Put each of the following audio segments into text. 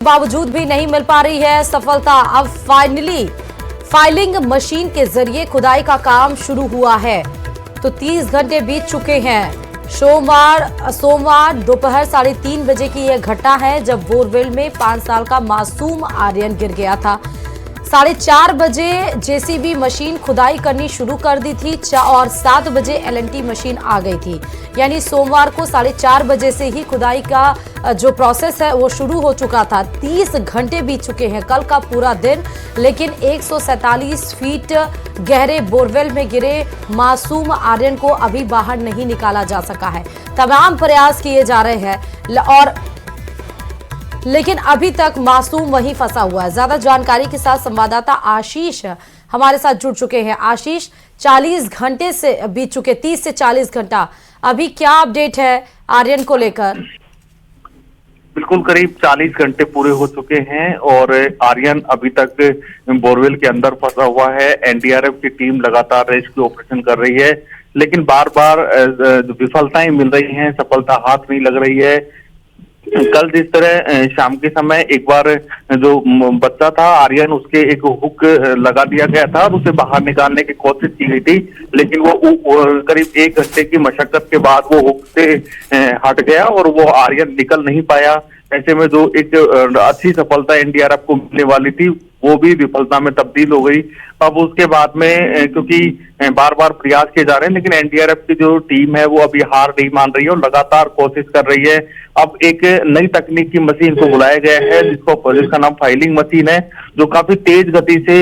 बावजूद भी नहीं मिल पा रही है सफलता। अब फाइनली फाइलिंग मशीन के जरिए खुदाई का काम शुरू हुआ है। तो 30 घंटे बीत चुके हैं। सोमवार दोपहर 3:30 बजे की यह घटना है जब बोरवेल में 5 साल का मासूम आर्यन गिर गया था। 4:30 बजे जेसीबी मशीन खुदाई करनी शुरू कर दी थी और 7 बजे एलएनटी मशीन आ गई थी। यानी सोमवार को 4:30 बजे से ही खुदाई का जो प्रोसेस है वो शुरू हो चुका था। 30 घंटे बीत चुके हैं कल का पूरा दिन, लेकिन 147 फीट गहरे बोरवेल में गिरे मासूम आर्यन को अभी बाहर नहीं निकाला जा सका है। तमाम प्रयास किए जा रहे हैं लेकिन अभी तक मासूम वहीं फंसा हुआ है। ज्यादा जानकारी के साथ संवाददाता आशीष हमारे साथ जुड़ चुके हैं। आशीष, 40 घंटे से बीत चुके, 30 से 40 घंटा, अभी क्या अपडेट है आर्यन को लेकर? बिल्कुल, करीब 40 घंटे पूरे हो चुके हैं और आर्यन अभी तक बोरवेल के अंदर फंसा हुआ है। एनडीआरएफ की टीम लगातार रेस्क्यू ऑपरेशन कर रही है, लेकिन बार बार विफलताएं मिल रही हैं, सफलता हाथ नहीं लग रही है। कल जिस तरह शाम के समय एक बार जो बच्चा था आर्यन, उसके एक हुक लगा दिया गया था और उसे बाहर निकालने की कोशिश की गई थी, लेकिन वो करीब 1 घंटे की मशक्कत के बाद वो हुक से हट गया और वो आर्यन निकल नहीं पाया। ऐसे में जो एक अच्छी सफलता एनडीआरएफ को मिलने वाली थी वो भी विफलता में तब्दील हो गई। अब उसके बाद में क्योंकि बार बार प्रयास किए जा रहे हैं, लेकिन एनडीआरएफ की जो टीम है वो अभी हार नहीं मान रही है और लगातार कोशिश कर रही है। अब एक नई तकनीक की मशीन को बुलाया गया है जिसका नाम फाइलिंग मशीन है, जो काफी तेज गति से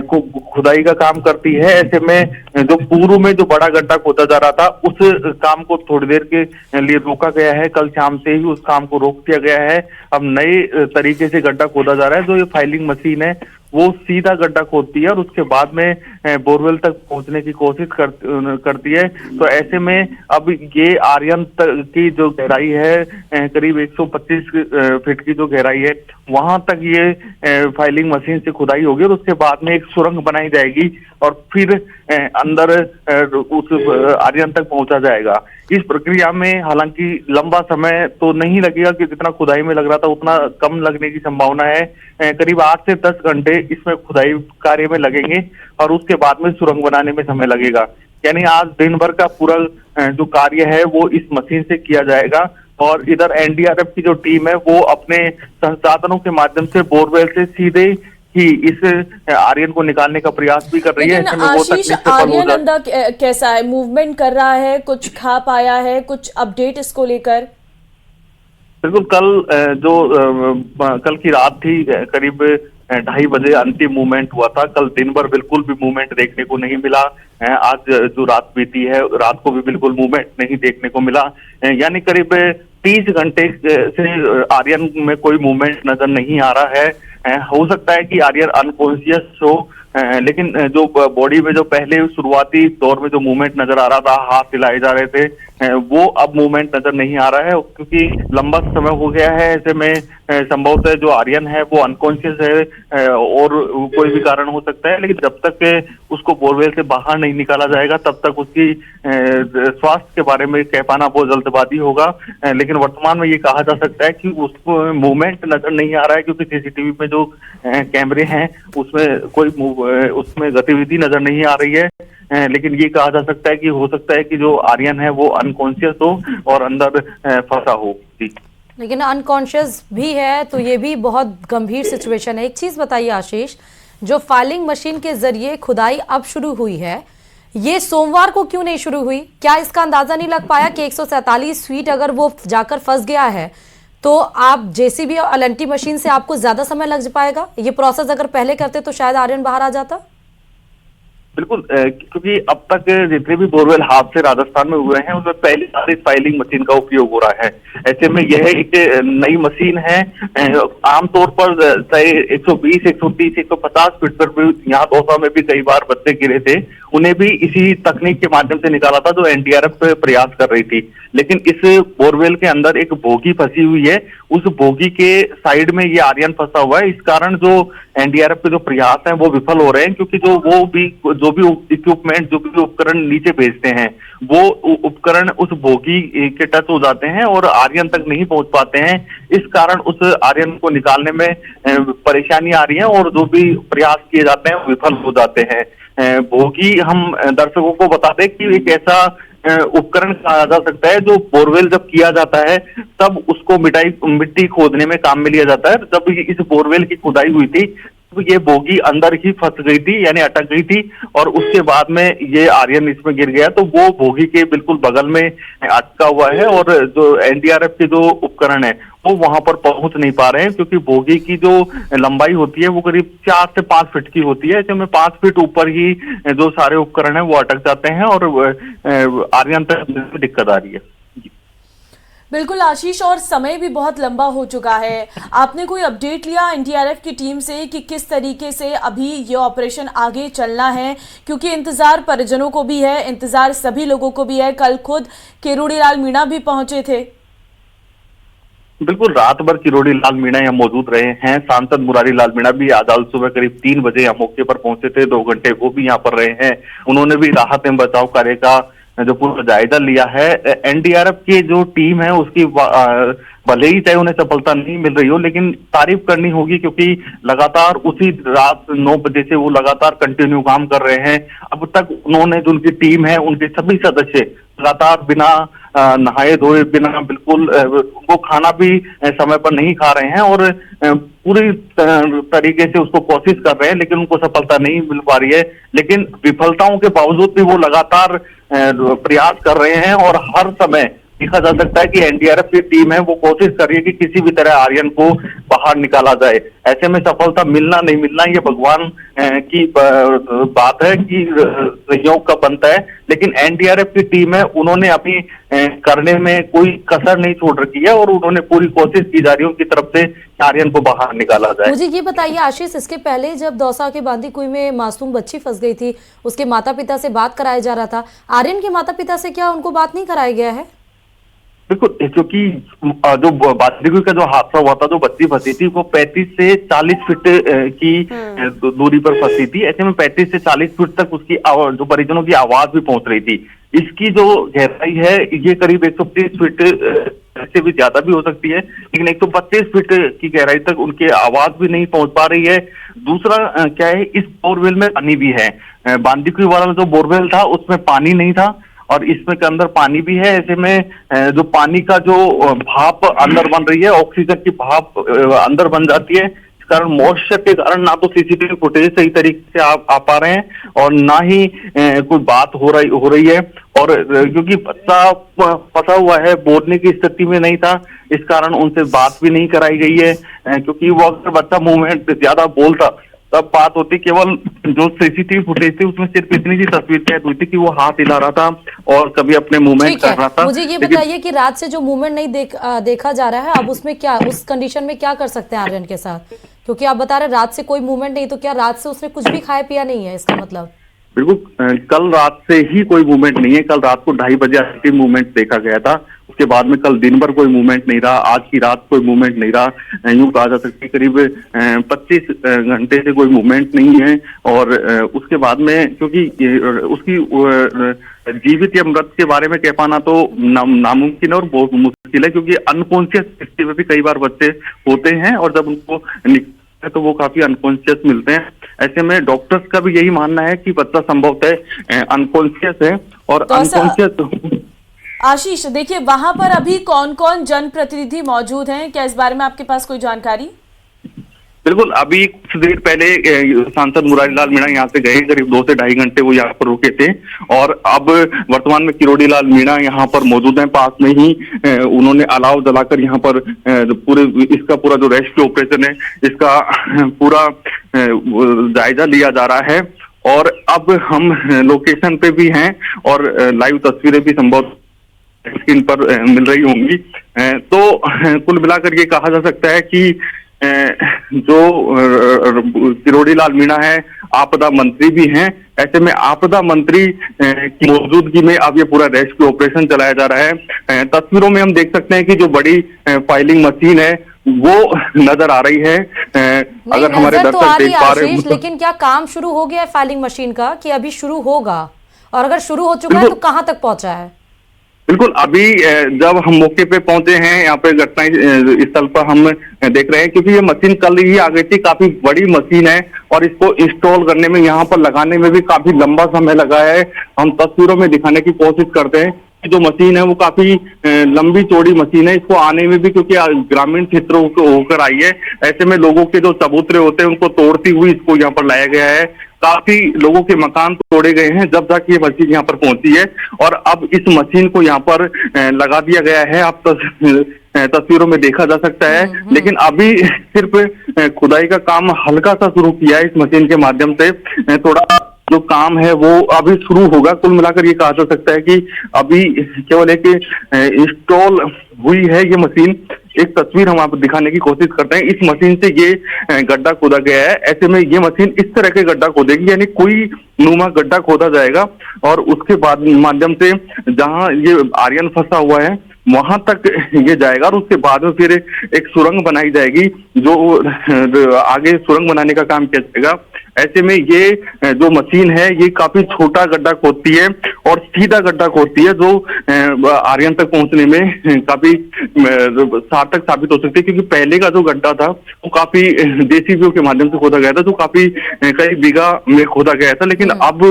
खुदाई का काम करती है। ऐसे में जो पूर्व में जो बड़ा गड्ढा खोदा जा रहा था उस काम को थोड़ी देर के लिए रोका गया है। कल शाम से ही उस काम को रोक दिया गया है। अब नए तरीके से गड्ढा खोदा जा रहा है। जो ये फाइलिंग मशीन है वो सीधा गड्ढा खोदती है और उसके बाद में बोरवेल तक पहुंचने की कोशिश करती है। तो ऐसे में अब ये आर्यन की जो गहराई है करीब 125 फीट की जो गहराई है, वहां तक ये फाइलिंग मशीन से खुदाई होगी और उसके बाद में एक सुरंग बनाई जाएगी और फिर अंदर उस आर्यन तक पहुंचा जाएगा। इस प्रक्रिया में हालांकि लंबा समय तो नहीं लगेगा कि जितना खुदाई में लग रहा था उतना कम लगने की संभावना है। करीब 8 से 10 घंटे इसमें खुदाई कार्य में लगेंगे और उसके बाद में सुरंग बनाने में समय लगेगा। यानी आज दिन भर का पूरा जो कार्य है वो इस मशीन से किया जाएगा और इधर एनडीआरएफ की जो टीम है वो अपने संसाधनों के माध्यम से बोरवेल से सीधे ही इस आर्यन को निकालने का प्रयास भी कर रही है। आशीष, आर्यन अंदर कैसा है, मूवमेंट कर रहा है, कुछ खा पाया है, कुछ अपडेट इसको लेकर? बिल्कुल, कल की रात थी, करीब 2:30 बजे अंतिम मूवमेंट हुआ था। कल दिन भर बिल्कुल भी मूवमेंट देखने को नहीं मिला। आज जो रात बीती है रात को भी बिल्कुल मूवमेंट नहीं देखने को मिला। यानी करीब 30 घंटे से आर्यन में कोई मूवमेंट नजर नहीं आ रहा है। हो सकता है कि आर्यन अनकॉन्शियस हो, लेकिन जो बॉडी में जो पहले शुरुआती दौर में जो मूवमेंट नजर आ रहा था, हाथ हिलाए जा रहे थे, वो अब मूवमेंट नजर नहीं आ रहा है क्योंकि लंबा समय हो गया है। ऐसे में संभवतः जो आर्यन है वो अनकॉन्शियस है और कोई भी कारण हो सकता है, लेकिन जब तक उसको बोरवेल से बाहर नहीं निकाला जाएगा तब तक उसकी स्वास्थ्य के बारे में कह पाना बहुत जल्दबाजी होगा। लेकिन वर्तमान में ये कहा जा सकता है कि उसको मूवमेंट नजर नहीं आ रहा है क्योंकि सीसीटीवी में जो कैमरे हैं उसमें गतिविधि नजर नहीं आ रही है। लेकिन ये कहा जा सकता है कि हो सकता है कि जो आर्यन है वो अनकॉन्शियस हो और अंदर फंसा हो। जी, लेकिन अनकॉन्शियस भी है तो ये भी बहुत गंभीर सिचुएशन है। एक चीज बताइए आशीष, जो फाइलिंग मशीन के जरिए खुदाई अब शुरू हुई है, ये सोमवार को क्यों नहीं शुरू हुई? क्या इसका अंदाजा नहीं लग पाया कि 147 फीट अगर वो जाकर फंस गया है तो आप जेसीबी और एलएनटी मशीन से आपको ज्यादा समय लग पाएगा? ये प्रोसेस अगर पहले करते तो शायद आर्यन बाहर आ जाता। बिल्कुल, क्योंकि अब तक जितने भी बोरवेल हादसे राजस्थान में हुए हैं उसमें पहली बार इस फाइलिंग मशीन का उपयोग हो रहा है। ऐसे में यह एक नई मशीन है। आमतौर पर 120, 130, 150 फीट पर भी, यहाँ दौसा में भी कई बार बच्चे गिरे थे, उन्हें भी इसी तकनीक के माध्यम से निकाला था जो एनडीआरएफ प्रयास कर रही थी। लेकिन इस बोरवेल के अंदर एक बोगी फंसी हुई है, उस बोगी के साइड में ये आर्यन फंसा हुआ है। इस कारण जो एनडीआरएफ के जो प्रयास हैं वो विफल हो रहे हैं, क्योंकि जो भी इक्विपमेंट, जो भी उपकरण नीचे भेजते हैं, वो उपकरण उस बोगी के टच हो जाते हैं और आर्यन तक नहीं पहुंच पाते हैं। इस कारण उस आर्यन को निकालने में परेशानी आ रही है और जो भी प्रयास किए जाते हैं विफल हो जाते हैं। बोगी, हम दर्शकों को बता दें कि एक ऐसा उपकरण कहा जा सकता है जो बोरवेल जब किया जाता है तब उसको मिट्टी खोदने में काम में लिया जाता है। जब इस बोरवेल की खुदाई हुई थी तो ये बोगी अंदर ही फंस गई थी, यानी अटक गई थी, और उसके बाद में ये आर्यन इसमें गिर गया, तो वो बोगी के बिल्कुल बगल में अटका हुआ है और जो एनडीआरएफ के जो उपकरण है वो वहां पर पहुंच नहीं पा रहे हैं, क्योंकि बोगी की जो लंबाई होती है वो करीब 4 से 5 फीट की होती है। ऐसे में 5 फीट ऊपर ही जो सारे उपकरण है वो अटक जाते हैं और आर्यन तक दिक्कत आ रही है। बिल्कुल आशीष, और समय भी बहुत लंबा हो चुका है। आपने कोई अपडेट लिया एनडीआरएफ की टीम से कि किस तरीके से अभी ये ऑपरेशन आगे चलना है? क्योंकि इंतजार परिजनों को भी है, इंतजार सभी लोगों को भी है। कल खुद किरोड़ी लाल मीणा भी पहुंचे थे। बिल्कुल, रात भर किरोड़ी लाल मीणा यहाँ मौजूद रहे हैं। सांसद मुरारी लाल मीणा भी आज सुबह करीब 3 बजे यहाँ मौके पर पहुंचे थे, 2 घंटे वो भी यहाँ पर रहे हैं। उन्होंने भी राहत एवं बचाव कार्य का जो पूरा जायजा लिया है। एनडीआरएफ की जो टीम है उसकी भले ही चाहे उन्हें सफलता नहीं मिल रही हो, लेकिन तारीफ करनी होगी, क्योंकि लगातार उसी रात 9 बजे से वो लगातार कंटिन्यू काम कर रहे हैं। अब तक उन्होंने, जो उनकी टीम है, उनके सभी सदस्य लगातार बिना नहाए धोए, बिना बिल्कुल वो खाना भी समय पर नहीं खा रहे हैं और पूरी तरीके से उसको कोशिश कर रहे हैं, लेकिन उनको सफलता नहीं मिल पा रही है। लेकिन विफलताओं के बावजूद भी वो लगातार प्रयास कर रहे हैं और हर समय देखा जा सकता है कि एनडीआरएफ की टीम है वो कोशिश कर रही है कि किसी भी तरह आर्यन को बाहर निकाला जाए। ऐसे में सफलता मिलना नहीं मिलना ये भगवान की बात है कि सहयोग का बनता है, लेकिन एनडीआरएफ की टीम है, उन्होंने अभी करने में कोई कसर नहीं छोड़ रखी है और उन्होंने पूरी कोशिश की जा रही है उनकी तरफ से आर्यन को बाहर निकाला जाए। मुझे ये बताइए आशीष, इसके पहले जब दौसा के बांदीकुई में मासूम बच्ची फंस गई थी, उसके माता पिता से बात कराया जा रहा था, आर्यन के माता पिता से क्या उनको बात नहीं कराया गया है? बिल्कुल, क्योंकि जो बांदीकुई का जो हादसा हुआ था, जो बच्ची फंसी थी वो 35 से 40 फीट की दूरी पर फंसी थी। ऐसे में 35 से 40 फीट तक उसकी जो परिजनों की आवाज भी पहुंच रही थी। इसकी जो गहराई है ये करीब 130 फीट से भी ज्यादा भी हो सकती है, लेकिन 125 फीट की गहराई तक उनकी आवाज भी नहीं पहुंच पा रही है। दूसरा क्या है, इस बोरवेल में पानी भी है। बांदीकुई वाला जो बोरवेल था उसमें पानी नहीं था और इसमें के अंदर पानी भी है। ऐसे में जो पानी का जो भाप अंदर बन रही है, ऑक्सीजन की भाप अंदर बन जाती है, इस कारण मॉइस्चर के कारण ना तो सीसीटीवी फुटेज सही तरीके से आ पा रहे हैं और ना ही कोई बात हो रही है। और क्योंकि बच्चा फंसा हुआ है, बोलने की स्थिति में नहीं था, इस कारण उनसे बात भी नहीं कराई गई है, क्योंकि वो अगर बच्चा मूवमेंट ज्यादा बोलता तब बात होती। केवल जो सीसीटीवी फुटेज थी उसमें सिर्फ इतनी सी तस्वीर कैद हुई थी कि वो हाथ हिला रहा था और कभी अपने मूवमेंट कर रहा था। मुझे ये बताइए कि रात से जो मूवमेंट नहीं देखा जा रहा है, अब उसमें क्या, उस कंडीशन में क्या कर सकते हैं आर्यन के साथ? क्योंकि आप बता रहे रात से कोई मूवमेंट नहीं, तो क्या रात से उसने कुछ भी खाया पिया नहीं है, इसका मतलब? बिल्कुल, कल रात से ही कोई मूवमेंट नहीं है। कल रात को 2:30 बजे अंतिम मूवमेंट देखा गया था, उसके बाद में कल दिन भर कोई मूवमेंट नहीं रहा, आज की रात कोई मूवमेंट नहीं रहा। यूं कहा जा सकता है करीब 25 घंटे से कोई मूवमेंट नहीं है। और उसके बाद में, क्योंकि उसकी जीवित या मृत के बारे में कह पाना तो नामुमकिन है और बहुत मुश्किल है, क्योंकि अनकॉन्शियस स्थिति में भी कई बार बच्चे होते हैं और जब उनको तो वो काफी अनकॉन्शियस मिलते हैं। ऐसे में डॉक्टर्स का भी यही मानना है कि बच्चा संभवतः अनकॉन्शियस है और तो अनकॉन्शियस। आशीष, देखिए वहां पर अभी कौन कौन जनप्रतिनिधि मौजूद हैं, क्या इस बारे में आपके पास कोई जानकारी? बिल्कुल, अभी कुछ देर पहले सांसद मुरारी लाल मीणा यहाँ से गए, करीब 2 से 2.5 घंटे वो यहाँ पर रुके थे और अब वर्तमान में किरोड़ी लाल मीणा यहाँ पर मौजूद हैं। पास में ही उन्होंने अलाव जलाकर यहाँ पर इसका पूरा जो रेस्क्यू ऑपरेशन है इसका पूरा जायजा लिया जा रहा है। और अब हम लोकेशन पे भी हैं और लाइव तस्वीरें भी संभव स्क्रीन पर मिल रही होंगी। तो कुल मिलाकर ये कहा जा सकता है कि जो किरोड़ी लाल मीणा है आपदा मंत्री भी हैं। ऐसे में आपदा मंत्री की मौजूदगी में अब ये पूरा रेस्क्यू ऑपरेशन चलाया जा रहा है। तस्वीरों में हम देख सकते हैं कि जो बड़ी फाइलिंग मशीन है वो नजर आ रही है। अगर नहीं, हमारे नजर तो आ दर्शक रही देख है पा रहे आशीष, हो लेकिन क्या काम शुरू हो गया है फाइलिंग मशीन का कि अभी शुरू होगा? और अगर शुरू हो चुका है तो कहां तक पहुंचा है? बिल्कुल, अभी जब हम मौके पे पहुंचे हैं, यहाँ पे घटना स्थल पर हम देख रहे हैं, क्योंकि ये मशीन कल ही आ गई थी। काफी बड़ी मशीन है और इसको इंस्टॉल करने में, यहाँ पर लगाने में भी काफी लंबा समय लगा है। हम तस्वीरों में दिखाने की कोशिश करते हैं कि जो मशीन है वो काफी लंबी चौड़ी मशीन है। इसको आने में भी, क्योंकि ग्रामीण क्षेत्रों को होकर आई है, ऐसे में लोगों के जो चबूतरे होते हैं उनको तोड़ती हुई इसको यहाँ पर लाया गया है। काफी लोगों के मकान तोड़े गए हैं जब तक ये मशीन यहाँ पर पहुंची है, और अब इस मशीन को यहाँ पर लगा दिया गया है। आप तस्वीरों में देखा जा सकता है। लेकिन अभी सिर्फ खुदाई का काम हल्का सा शुरू किया है इस मशीन के माध्यम से। थोड़ा जो काम है वो अभी शुरू होगा। कुल मिलाकर ये कहा जा सकता है कि अभी केवल एक इंस्टॉल हुई है ये मशीन। एक तस्वीर हम आपको दिखाने की कोशिश करते हैं। इस मशीन से ये गड्ढा खोदा गया है। ऐसे में ये मशीन इस तरह के गड्ढा खोदेगी, यानी कोई नुमा गड्ढा खोदा जाएगा और उसके बाद माध्यम से जहां ये आर्यन फंसा हुआ है वहां तक ये जाएगा, और उसके बाद में फिर एक सुरंग बनाई जाएगी। जो आगे सुरंग बनाने का काम किया जाएगा। ऐसे में ये जो मशीन है ये काफी छोटा गड्ढा खोदती है और सीधा गड्ढा खोदती है, जो आर्यन तक पहुंचने में काफी सार्थक साबित हो सकती है। क्योंकि पहले का जो गड्ढा था वो काफी जेसीबी के माध्यम से खोदा गया था, जो काफी कई बीघा में खोदा गया था। लेकिन अब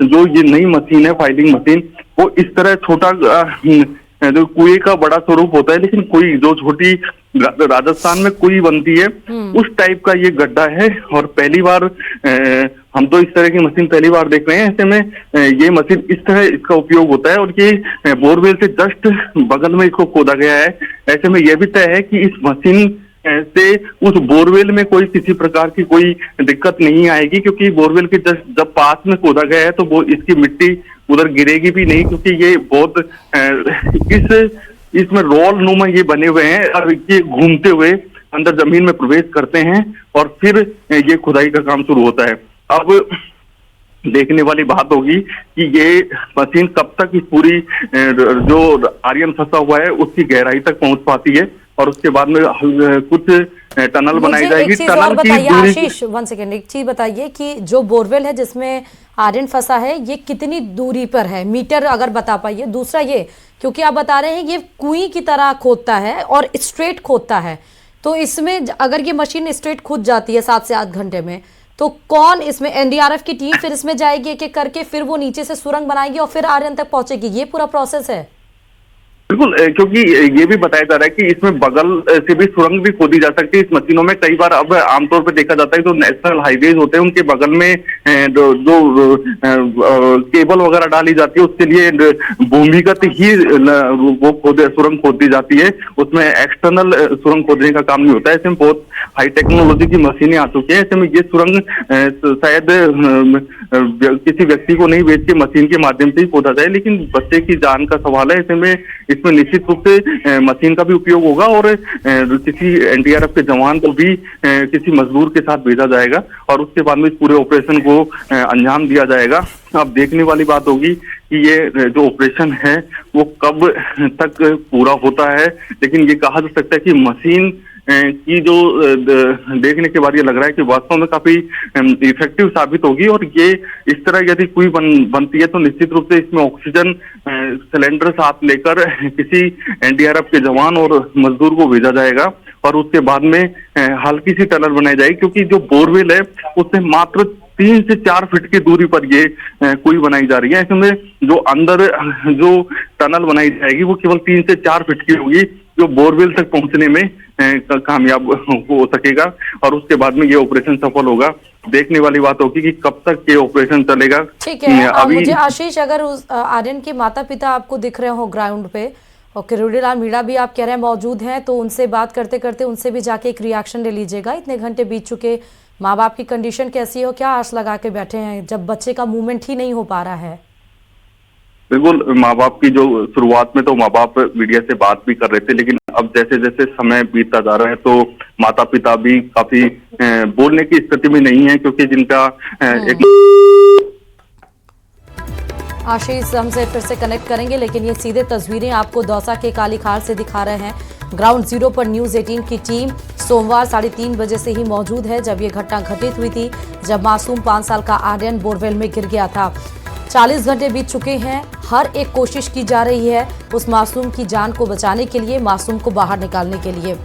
जो ये नई मशीन है, फाइलिंग मशीन, वो इस तरह छोटा जो कुएं का बड़ा स्वरूप होता है, लेकिन कुई जो छोटी राजस्थान में कुई बनती है उस टाइप का ये गड्ढा है। और पहली बार हम तो इस तरह की मशीन पहली बार देख रहे हैं। ऐसे में ये मशीन इस तरह इसका उपयोग होता है, और ये बोरवेल से जस्ट बगल में इसको खोदा गया है। ऐसे में यह भी तय है कि इस मशीन से उस बोरवेल में कोई किसी प्रकार की कोई दिक्कत नहीं आएगी, क्योंकि बोरवेल के जब पास में खोदा गया है तो वो इसकी मिट्टी उधर गिरेगी भी नहीं, क्योंकि ये बहुत इसमें रोल नुमा ये बने हुए हैं और ये घूमते हुए अंदर जमीन में प्रवेश करते हैं और फिर ये खुदाई का काम शुरू होता है। अब देखने वाली बात होगी कि ये मशीन कब तक इस पूरी जो आर्यन फंसा हुआ है उसकी गहराई तक पहुंच पाती है, और उसके बाद में कुछ टनल बनाई जाएगी। टनल की दूरी, आशीष 1 सेकेंड, एक चीज बताइए कि जो बोरवेल है जिसमें आर्यन फंसा है ये कितनी दूरी पर है, मीटर अगर बता पाइए। दूसरा ये, क्योंकि आप बता रहे हैं ये कुएं की तरह खोदता है और स्ट्रेट खोदता है, तो इसमें अगर ये मशीन स्ट्रेट खुद जाती है 7 से 8 घंटे में, तो कौन इसमें, एनडीआरएफ की टीम फिर इसमें जाएगी एक एक करके, फिर वो नीचे से सुरंग बनाएगी और फिर आर्यन तक पहुंचेगी, ये पूरा प्रोसेस है? बिल्कुल, क्योंकि ये भी बताया जा रहा है कि इसमें बगल से भी सुरंग भी खोदी जा सकती है इस मशीनों में। कई बार अब आमतौर पर देखा जाता है जो नेशनल हाईवेज होते हैं उनके बगल में जो केबल वगैरह डाली जाती है, उसके लिए भूमिगत ही वो सुरंग खोद दी जाती है, उसमें एक्सटर्नल सुरंग खोदने का काम नहीं होता है। ऐसे में बहुत हाई टेक्नोलॉजी की मशीनें आ चुकी है। ऐसे में ये सुरंग शायद किसी व्यक्ति को नहीं बेच के मशीन के माध्यम से ही खोदा जाए, लेकिन बच्चे की जान का सवाल है। ऐसे में इसमें निश्चित रूप से मशीन का भी उपयोग होगा और किसी एनडीआरएफ के जवान को भी किसी मजदूर के साथ भेजा जाएगा और उसके बाद में इस पूरे ऑपरेशन को अंजाम दिया जाएगा। अब देखने वाली बात होगी कि ये जो ऑपरेशन है वो कब तक पूरा होता है, लेकिन ये कहा जा सकता है कि मशीन की जो देखने के बाद ये लग रहा है कि वास्तव में काफी इफेक्टिव साबित होगी। और ये इस तरह यदि कोई बनती है तो निश्चित रूप से इसमें ऑक्सीजन सिलेंडर साथ लेकर किसी एनडीआरएफ के जवान और मजदूर को भेजा जाएगा और उसके बाद में हल्की सी टनल बनाई जाएगी, क्योंकि जो बोरवेल है उससे मात्र 3 से 4 फीट की दूरी पर ये कुई बनाई जा रही है। इसमें जो अंदर जो टनल बनाई जाएगी वो केवल 3 से 4 फीट की होगी, जो बोरवेल तक पहुंचने में कामयाब हो सकेगा और उसके बाद में ये ऑपरेशन सफल होगा। देखने वाली बात होगी कि कब तक ये ऑपरेशन चलेगा। ठीक है, अभी मुझे आशीष, अगर उस आर्यन के माता पिता आपको दिख रहे हो ग्राउंड पे और किरोड़ीलाल मीणा भी आप कह रहे हैं मौजूद हैं, तो उनसे बात करते करते उनसे भी जाके एक रिएक्शन ले लीजिएगा। इतने घंटे बीत चुके, माँ बाप की कंडीशन कैसी हो, क्या आस लगा के बैठे हैं जब बच्चे का मूवमेंट ही नहीं हो पा रहा है? बिल्कुल, माँ बाप की जो शुरुआत में तो माँ बाप मीडिया से बात भी कर रहे थे, लेकिन अब जैसे जैसे समय बीतता जा रहा है तो माता पिता भी काफी बोलने की स्थिति में नहीं है, क्योंकि जिनका एक आशीष हमसे फिर से कनेक्ट करेंगे, लेकिन ये सीधे तस्वीरें आपको दौसा के कालीखार से दिखा रहे हैं ग्राउंड जीरो पर न्यूज 18 की टीम सोमवार 3:30 बजे से ही मौजूद है, जब ये घटना घटित हुई थी, जब मासूम 5 साल का आर्यन बोरवेल में गिर गया था। 40 घंटे बीत चुके हैं। हर एक कोशिश की जा रही है उस मासूम की जान को बचाने के लिए, मासूम को बाहर निकालने के लिए।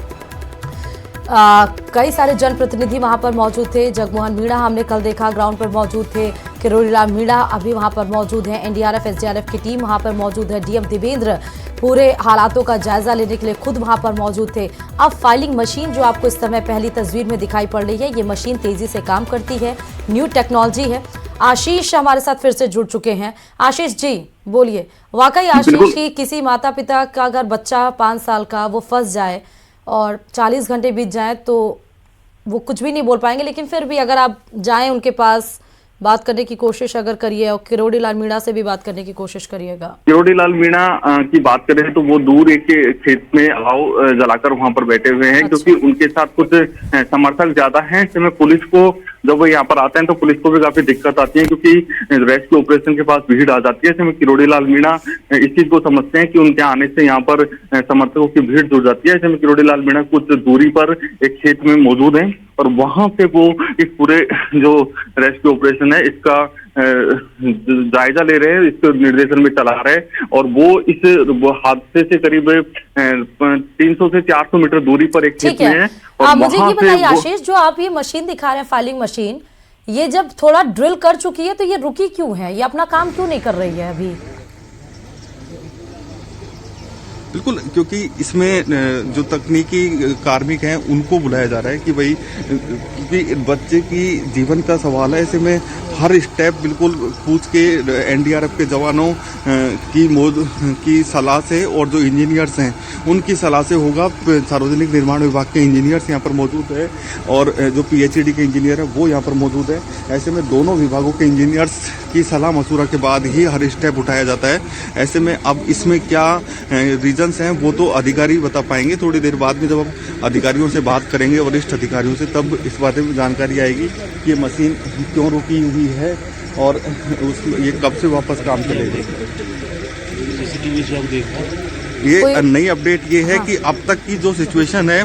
कई सारे जनप्रतिनिधि वहां पर मौजूद थे। जगमोहन मीणा हमने कल देखा ग्राउंड पर मौजूद थे। किरोड़ीलाल मीणा अभी वहां पर मौजूद है। एनडीआरएफ एसडीआरएफ की टीम वहां पर मौजूद है। डीएम देवेंद्र पूरे हालातों का जायजा लेने के लिए खुद वहां पर मौजूद थे। अब फाइलिंग मशीन जो आपको इस समय पहली तस्वीर में दिखाई पड़ रही है, ये मशीन तेजी से काम करती है, न्यू टेक्नोलॉजी है। आशीष हमारे साथ फिर से जुड़ चुके हैं। आशीष जी बोलिए, वाकई आशीष की किसी माता पिता का अगर बच्चा 5 साल का वो फंस जाए और 40 घंटे बीत जाए तो वो कुछ भी नहीं बोल पाएंगे, लेकिन फिर भी अगर आप जाएं उनके पास, बात करने की कोशिश अगर करिए और किरोड़ीलाल मीणा से भी बात करने की कोशिश करिएगा। किरोड़ीलाल मीणा की बात करें तो वो दूर एक खेत में अलाव जलाकर वहां पर बैठे हुए हैं। अच्छा। क्योंकि उनके साथ कुछ समर्थक ज्यादा हैं। इस समय पुलिस को जब वो यहाँ पर आते हैं तो पुलिस को भी काफी दिक्कत आती है, क्योंकि रेस्क्यू ऑपरेशन के पास भीड़ आ जाती है। इसमें किरोड़ीलाल मीणा इस चीज को समझते हैं कि उनके आने से यहाँ पर समर्थकों की भीड़ जुड़ जाती है। ऐसे में किरोड़ीलाल मीणा कुछ दूरी पर एक खेत में मौजूद हैं और वहां पे वो इस पूरे जो रेस्क्यू ऑपरेशन है इसका जायजा ले रहे हैं, इसके निर्देशन में चला रहे हैं। और वो हादसे से करीब 300 से 400 मीटर दूरी पर एक खेत में है। और मुझे ये बताइए आशीष, जो आप ये मशीन दिखा रहे हैं, फाइलिंग मशीन, ये जब थोड़ा ड्रिल कर चुकी है तो ये रुकी क्यों है? ये अपना काम क्यों नहीं कर रही है अभी? बिल्कुल, क्योंकि इसमें जो तकनीकी कार्मिक हैं उनको बुलाया जा रहा है कि भाई, क्योंकि बच्चे की जीवन का सवाल है। ऐसे में हर स्टेप बिल्कुल पूछ के एनडीआरएफ के जवानों की सलाह से और जो इंजीनियर्स हैं उनकी सलाह से होगा। सार्वजनिक निर्माण विभाग के इंजीनियर्स यहाँ पर मौजूद है और जो पीएचईडी के इंजीनियर है वो यहाँ पर मौजूद है। ऐसे में दोनों विभागों के इंजीनियर्स की सलाह मशूरा के बाद ही हर स्टेप उठाया जाता है। ऐसे में अब इसमें क्या रीजंस हैं वो तो अधिकारी बता पाएंगे। थोड़ी देर बाद में जब हम अधिकारियों से बात करेंगे, वरिष्ठ अधिकारियों से, तब इस बारे में जानकारी आएगी कि ये मशीन क्यों रुकी हुई है और ये कब से वापस काम चलेगी। सीसीटीवी से आप देखो ये नई अपडेट ये है कि अब तक की जो सिचुएशन है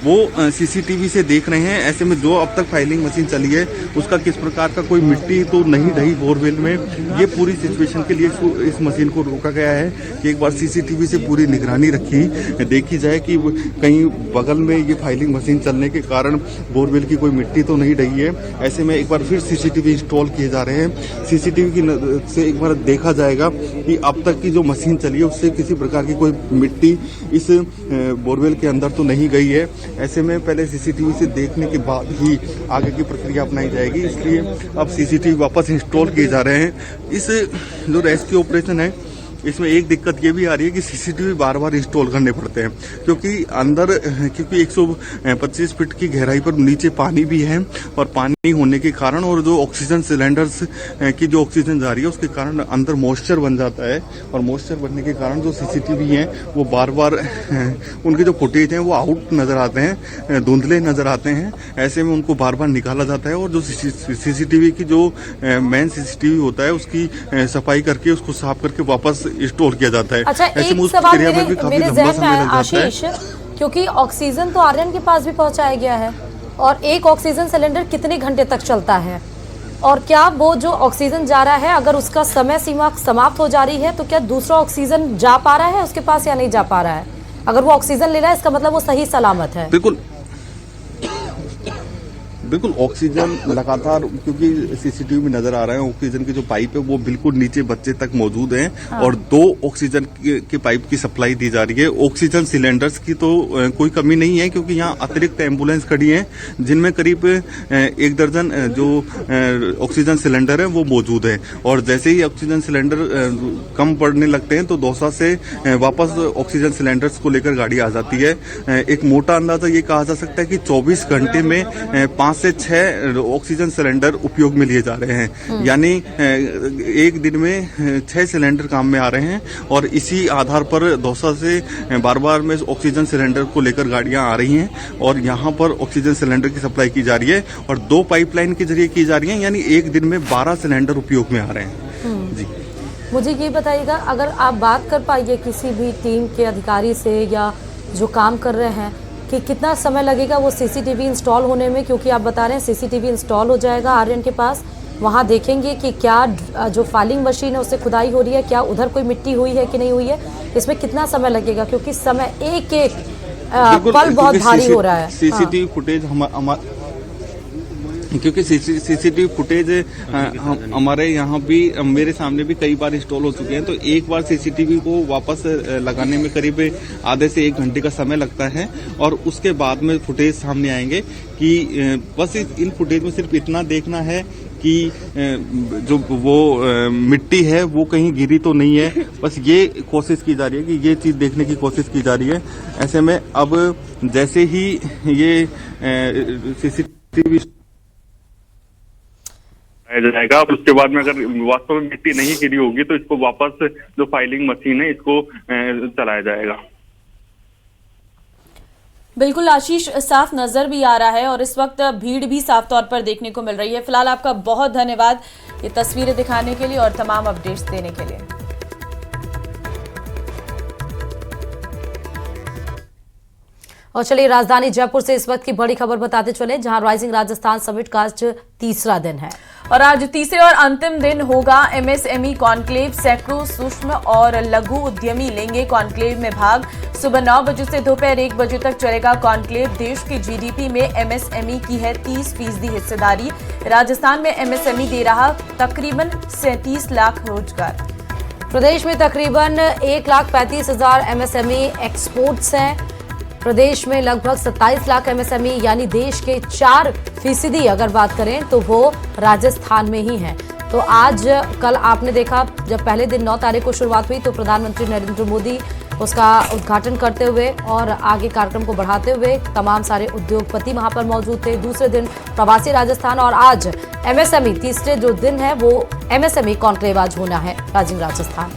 वो सीसीटीवी से देख रहे हैं। ऐसे में जो अब तक फाइलिंग मशीन चली है उसका किस प्रकार का कोई मिट्टी तो नहीं रही बोरवेल में। ये पूरी सिचुएशन के लिए इस मशीन को रोका गया है कि एक बार सीसीटीवी से पूरी निगरानी देखी जाए कि कहीं बगल में ये फाइलिंग मशीन चलने के कारण बोरवेल की कोई मिट्टी तो नहीं रही है। ऐसे में एक बार फिर सीसीटीवी इंस्टॉल किए जा रहे हैं। सीसीटीवी की से एक बार देखा जाएगा कि अब तक की जो मशीन चली है उससे किसी प्रकार की कोई मिट्टी इस बोरवेल के अंदर तो नहीं गई है। ऐसे में पहले सीसीटीवी से देखने के बाद ही आगे की प्रक्रिया अपनाई जाएगी। इसलिए अब सीसीटीवी वापस इंस्टॉल किए जा रहे हैं। इस जो रेस्क्यू ऑपरेशन है इसमें एक दिक्कत ये भी आ रही है कि सीसीटीवी बार बार इंस्टॉल करने पड़ते हैं, क्योंकि 125 फीट की गहराई पर नीचे पानी भी है और पानी होने के कारण और जो ऑक्सीजन सिलेंडर्स की जो ऑक्सीजन जा रही है उसके कारण अंदर मॉइस्चर बन जाता है और मॉइस्चर बनने के कारण जो सीसीटीवी हैं वो बार बार उनके जो फुटेज हैं वो आउट नजर आते हैं, धुंधले नजर आते हैं। ऐसे में उनको बार बार निकाला जाता है और जो सीसीटीवी की जो मेन सीसीटीवी होता है उसकी सफाई करके उसको साफ करके वापस इंस्टॉल किया जाता है। अच्छा, एक सवाल मेरे जहन में आया आशीष, क्योंकि ऑक्सीजन तो आर्यन के पास भी पहुंचाया गया है और एक ऑक्सीजन सिलेंडर कितने घंटे तक चलता है, और क्या वो जो ऑक्सीजन जा रहा है अगर उसका समय सीमा समाप्त हो जा रही है तो क्या दूसरा ऑक्सीजन जा पा रहा है उसके पास या नहीं जा पा रहा है? अगर वो ऑक्सीजन ले रहा है इसका मतलब वो सही सलामत है। बिल्कुल ऑक्सीजन लगातार, क्योंकि सीसीटीवी में नजर आ रहा है ऑक्सीजन की जो पाइप है वो बिल्कुल नीचे बच्चे तक मौजूद है। हाँ। और 2 ऑक्सीजन की पाइप की सप्लाई दी जा रही है। ऑक्सीजन सिलेंडर्स की तो कोई कमी नहीं है, क्योंकि यहाँ अतिरिक्त एम्बुलेंस खड़ी है जिनमें करीब 1 दर्जन जो ऑक्सीजन सिलेंडर है वो मौजूद है। और जैसे ही ऑक्सीजन सिलेंडर कम पड़ने लगते हैं तो दौसा से वापस ऑक्सीजन सिलेंडर्स को लेकर गाड़ी आ जाती है। एक मोटा अंदाजा ये कहा जा सकता है कि 24 घंटे में 5 से 6 ऑक्सीजन सिलेंडर उपयोग में लिए जा रहे हैं। यानी एक दिन में 6 सिलेंडर काम में आ रहे हैं और इसी आधार पर दौसा से बार बार में ऑक्सीजन सिलेंडर को लेकर गाड़ियां आ रही हैं और यहां पर ऑक्सीजन सिलेंडर की सप्लाई की जा रही है और 2 पाइपलाइन के जरिए की जा रही है। यानी एक दिन में 12 सिलेंडर उपयोग में आ रहे हैं। जी, मुझे ये बताइएगा, अगर आप बात कर पाइए किसी भी टीम के अधिकारी से या जो काम कर रहे हैं कि कितना समय लगेगा वो सीसीटीवी इंस्टॉल होने में, क्योंकि आप बता रहे हैं सीसीटीवी इंस्टॉल हो जाएगा आर्यन के पास, वहाँ देखेंगे कि क्या जो फाइलिंग मशीन है उससे खुदाई हो रही है, क्या उधर कोई मिट्टी हुई है कि नहीं हुई है, इसमें कितना समय लगेगा, क्योंकि समय एक एक पल बहुत भारी हो रहा है। सीसीटीवी फुटेज क्योंकि सीसीटीवी फुटेज हमारे यहाँ भी, मेरे सामने भी कई बार इंस्टॉल हो चुके हैं, तो एक बार सीसीटीवी को वापस लगाने में करीब आधे से 1 घंटे का समय लगता है और उसके बाद में फुटेज सामने आएंगे कि बस इन फुटेज में सिर्फ इतना देखना है कि जो वो मिट्टी है वो कहीं गिरी तो नहीं है, बस ये कोशिश की जा रही है कि ये चीज देखने की कोशिश की जा रही है। ऐसे में अब जैसे ही ये सीसीटीवी जाएगा और उसके बाद में अगर वास्तव में मिट्टी नहीं गिरी होगी तो इसको वापस जो फाइलिंग मशीन है इसको चलाया जाएगा। बिल्कुल आशीष, साफ नजर भी आ रहा है और इस वक्त भीड़ भी साफ तौर पर देखने को मिल रही है। फिलहाल आपका बहुत धन्यवाद ये तस्वीरें दिखाने के लिए और तमाम अपडेट्स देने के लिए। और चलिए राजधानी जयपुर से इस वक्त की बड़ी खबर बताते चले, जहां राइजिंग राजस्थान समिट का आज तीसरा दिन है और आज तीसरे और अंतिम दिन होगा एमएसएमई कॉन्क्लेव। सैकड़ों सूक्ष्म और लघु उद्यमी लेंगे कॉन्क्लेव में भाग। सुबह 9 बजे से दोपहर 1 बजे तक चलेगा कॉन्क्लेव। देश की जीडीपी में एमएसएमई की है 30% हिस्सेदारी। राजस्थान में एमएसएमई दे रहा तकरीबन 37 लाख रोजगार। प्रदेश में तकरीबन 1,35,000 एमएसएमई एक्सपोर्ट्स हैं। प्रदेश में लगभग 27 लाख एमएसएमई यानी देश के 4% अगर बात करें तो वो राजस्थान में ही है। तो आज कल आपने देखा जब पहले दिन 9 तारीख को शुरुआत हुई तो प्रधानमंत्री नरेंद्र मोदी उसका उद्घाटन करते हुए और आगे कार्यक्रम को बढ़ाते हुए तमाम सारे उद्योगपति वहां पर मौजूद थे। दूसरे दिन प्रवासी राजस्थान और आज एमएसएमई, तीसरे जो दिन है वो एमएसएमई कॉन्क्लेव आज होना है राइजिंग राजस्थान।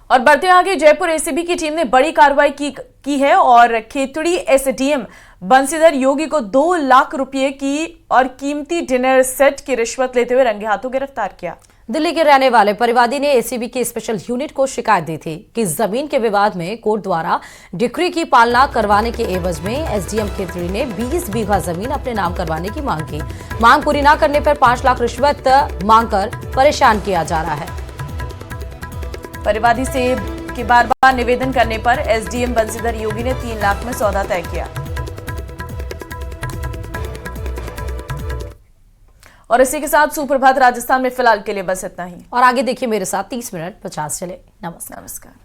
और बढ़ते आगे, जयपुर एसीबी की टीम ने बड़ी कार्रवाई की है और खेतड़ी एसडीएम बंसीधर योगी को 2 लाख रुपए की और कीमती डिनर सेट की रिश्वत लेते हुए रंगे हाथों गिरफ्तार किया। दिल्ली के रहने वाले परिवादी ने एसीबी की स्पेशल यूनिट को शिकायत दी थी कि जमीन के विवाद में कोर्ट द्वारा डिक्री की पालना करवाने के एवज में एसडीएम खेतड़ी ने 20 बीघा जमीन अपने नाम करवाने की मांग की। मांग पूरी न करने पर 5 लाख रिश्वत मांगकर परेशान किया जा रहा है। परिवादी से के बार-बार निवेदन करने पर एसडीएम बंसीधर योगी ने 3 लाख में सौदा तय किया। और इसी के साथ सुप्रभात राजस्थान में फिलहाल के लिए बस इतना ही। और आगे देखिए मेरे साथ 30 मिनट 50 चले। नमस्कार।